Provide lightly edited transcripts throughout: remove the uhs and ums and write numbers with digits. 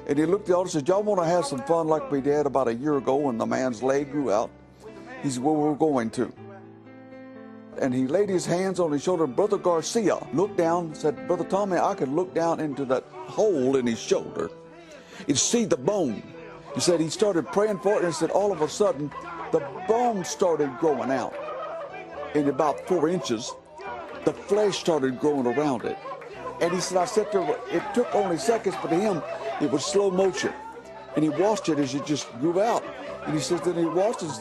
And he looked at the altar and said, y'all want to have some fun like we did about a year ago when the man's leg grew out? He said, well, we're going to. And he laid his hands on his shoulder. Brother Garcia looked down and said, Brother Tommy, I could look down into that hole in his shoulder and see the bone. He said he started praying for it, and he said all of a sudden the bone started growing out. In about 4 inches, the flesh started growing around it. And he said, I sat there, it took only seconds, but to him, it was slow motion. And he watched it as it just grew out. And he says that he watched as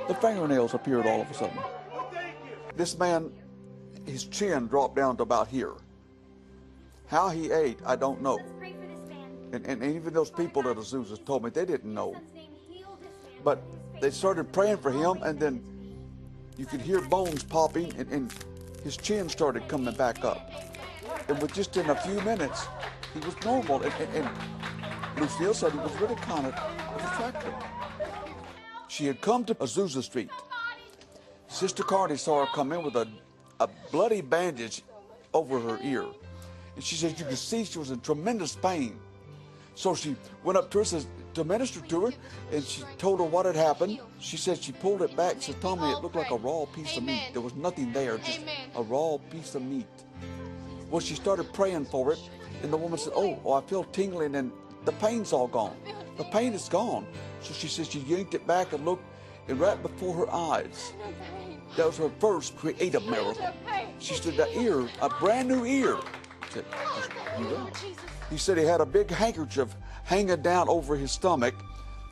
the fingernails appeared all of a sudden. This man, his chin dropped down to about here. How he ate, I don't know. And even those people at Azusa told me they didn't know. But they started praying for him, and then you could hear bones popping, and his chin started coming back up. And with just in a few minutes, he was normal. And Lucille said he was really kind of attractive. She had come to Azusa Street. Sister Carney saw her come in with a bloody bandage over her ear. And she said you could see she was in tremendous pain. So she went up to her to minister to her, and she told her what had happened. She said she pulled it back. She said, Tommy, it looked like a raw piece of meat. There was nothing there, just a raw piece of meat. Well, she started praying for it, and the woman said, oh, I feel tingling, and the pain's all gone. The pain is gone. So she said she yanked it back and looked, and right before her eyes, that was her first creative miracle. She said, the ear, a brand new ear. She said, he said he had a big handkerchief hanging down over his stomach,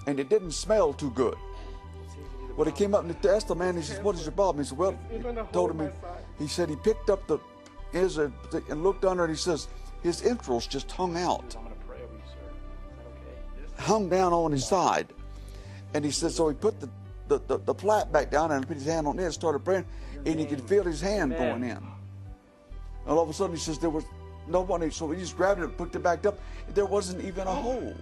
and it didn't smell too good. Well, he came up and asked the man, he said, what is your problem? He said, well, he told him, he said he picked up the and looked under, and he says his entrails just hung out. Hung down on his side. And he said, so he put the flap back down and put his hand on it and started praying, and he could feel his hand going in. And all of a sudden he says there was nobody, so he just grabbed it and put it back up. There wasn't even a hole.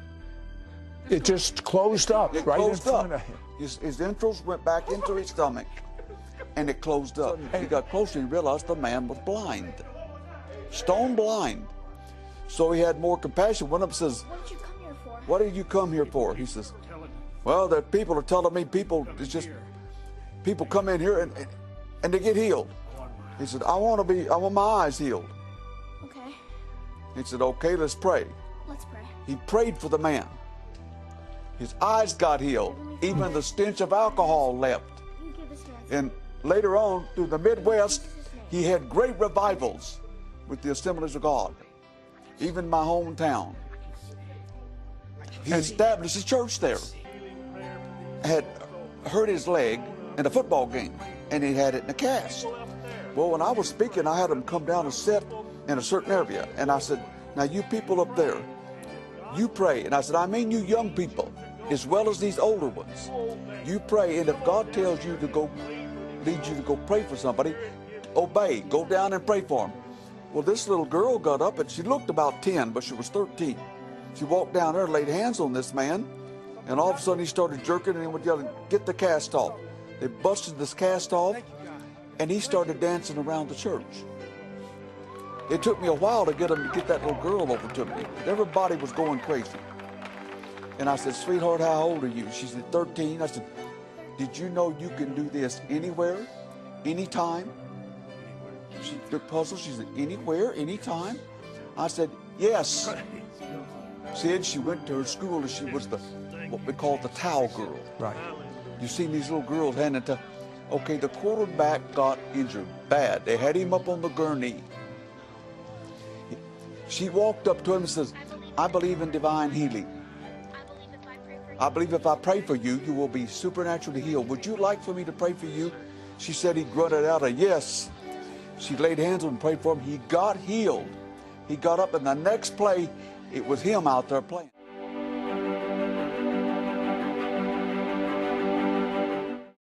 It just closed up right in front of him. His entrails went back into his stomach, and it closed up. He got closer and he realized the man was blind, stone blind. So he had more compassion. Went up and says, what did you come here for? He says, well, the people are telling me people come in here and they get healed. He said, I want my eyes healed. Okay. He said, okay, let's pray. Let's pray. He prayed for the man. His eyes got healed. Even the stench of alcohol left. And later on, through the Midwest, he had great revivals with the Assemblies of God. Even my hometown. He established a church there. Had hurt his leg in a football game, and he had it in a cast. Well, when I was speaking, I had him come down and sit in a certain area. And I said, now you people up there, you pray. And I said, I mean you young people, as well as these older ones. You pray, and if God tells you to go, leads you to go pray for somebody, obey. Go down and pray for them. Well, this little girl got up, and she looked about 10, but she was 13. She walked down there and laid hands on this man, and all of a sudden he started jerking, and he went yelling, get the cast off. They busted this cast off, and he started dancing around the church. It took me a while to get him to get that little girl over to me. Everybody was going crazy. And I said, sweetheart, how old are you? She said, 13. I said, did you know you can do this anywhere, anytime? She looked puzzled. She said, anywhere, anytime? I said, yes. Said she went to her school and she was what we call the towel girl. Right. You've seen these little girls handing to, okay, the quarterback got injured bad. They had him up on the gurney. She walked up to him and says, I believe in divine healing. I believe if I pray for you, you will be supernaturally healed. Would you like for me to pray for you? She said he grunted out a yes. She laid hands on him and prayed for him. He got healed. He got up, and the next play, it was him out there playing.